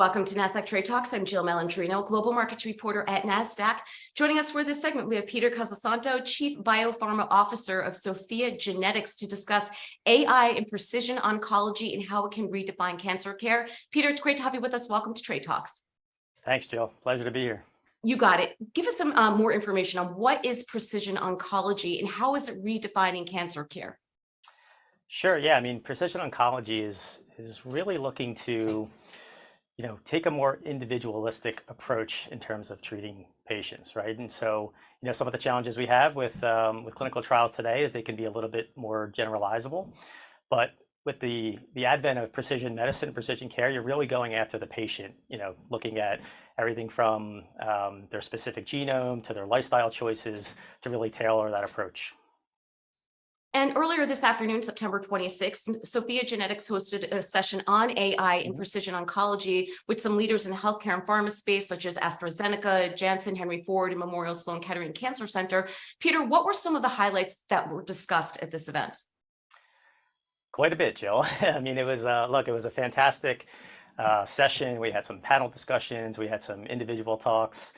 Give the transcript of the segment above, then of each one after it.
Welcome to Nasdaq TradeTalks. I'm Jill Malandrino, Global Markets Reporter at Nasdaq. Joining us for this segment, we have Peter Casasanto, Chief Biopharma Officer of Sophia Genetics, to discuss AI and precision oncology and how it can redefine cancer care. Peter, it's great to have you with us. Welcome to Trade Talks. Thanks, Jill. Pleasure to be here. You got it. Give us some more information on what is precision oncology and how is it redefining cancer care? Sure. Yeah. I mean, precision oncology is really looking to, take a more individualistic approach in terms of treating patients, right? And so, some of the challenges we have with clinical trials today is they can be a little bit more generalizable, but with the advent of precision medicine, precision care, you're really going after the patient, looking at everything from their specific genome to their lifestyle choices to really tailor that approach. And earlier this afternoon, September 26th, Sophia Genetics hosted a session on AI and precision oncology with some leaders in the healthcare and pharma space, such as AstraZeneca, Janssen, Henry Ford, and Memorial Sloan Kettering Cancer Center. Peter, what were some of the highlights that were discussed at this event? Quite a bit, Jill. I mean, it was it was a fantastic session. We had some panel discussions. We had some individual talks.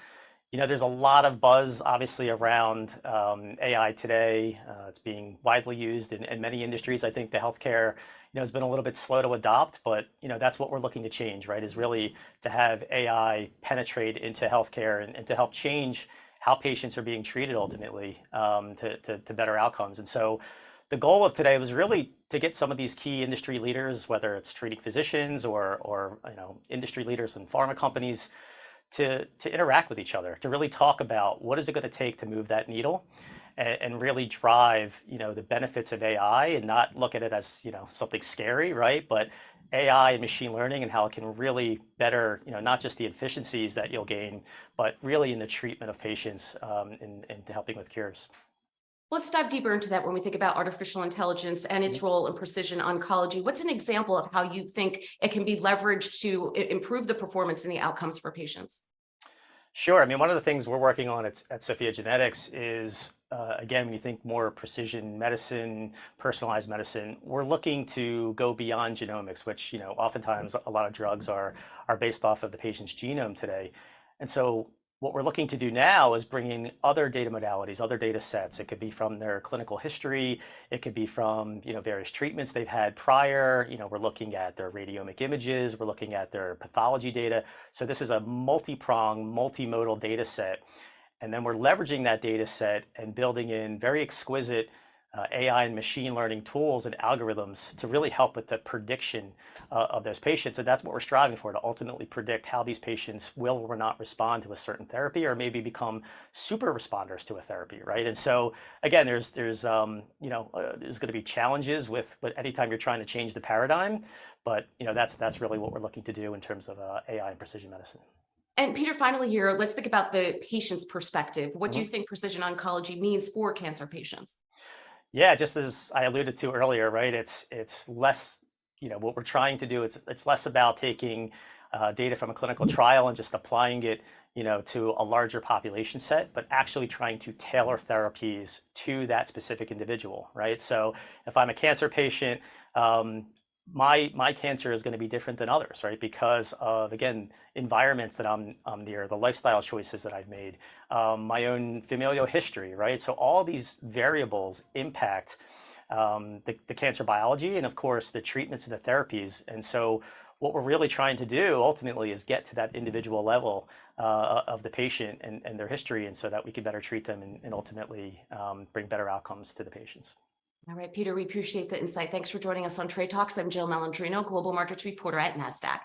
There's a lot of buzz, obviously, around AI today. It's being widely used in many industries. I think the healthcare, has been a little bit slow to adopt, but that's what we're looking to change, right? Is really to have AI penetrate into healthcare and to help change how patients are being treated ultimately to better outcomes. And so the goal of today was really to get some of these key industry leaders, whether it's treating physicians or industry leaders in pharma companies, to interact with each other, to really talk about what is it going to take to move that needle and really drive, the benefits of AI and not look at it as, something scary, right? But AI and machine learning and how it can really better, not just the efficiencies that you'll gain, but really in the treatment of patients and helping with cures. Let's dive deeper into that when we think about artificial intelligence and its role in precision oncology. What's an example of how you think it can be leveraged to improve the performance and the outcomes for patients? Sure. I mean, one of the things we're working on at Sophia Genetics is, again, when you think more precision medicine, personalized medicine, we're looking to go beyond genomics, which, oftentimes a lot of drugs are based off of the patient's genome today. And so what we're looking to do now is bring in other data modalities, other data sets. It could be from their clinical history. It could be from, various treatments they've had prior. We're looking at their radiomic images. We're looking at their pathology data. So this is a multi-pronged, multimodal data set. And then we're leveraging that data set and building in very exquisite AI and machine learning tools and algorithms to really help with the prediction of those patients. And that's what we're striving for, to ultimately predict how these patients will or not respond to a certain therapy or maybe become super responders to a therapy, right? And so again, there's going to be challenges with anytime you're trying to change the paradigm, but that's really what we're looking to do in terms of AI and precision medicine. And Peter, finally here, let's think about the patient's perspective. What do you think precision oncology means for cancer patients? Yeah, just as I alluded to earlier, right? It's less, what we're trying to do is it's less about taking data from a clinical trial and just applying it, to a larger population set, but actually trying to tailor therapies to that specific individual, right? So if I'm a cancer patient, my cancer is going to be different than others, right? Because of, again, environments that I'm near, the lifestyle choices that I've made, my own familial history, right? So all these variables impact the cancer biology and, of course, the treatments and the therapies. And so what we're really trying to do ultimately is get to that individual level of the patient and their history, and so that we can better treat them and ultimately bring better outcomes to the patients. All right, Peter, we appreciate the insight. Thanks for joining us on Trade Talks. I'm Jill Malandrino, Global Markets Reporter at Nasdaq.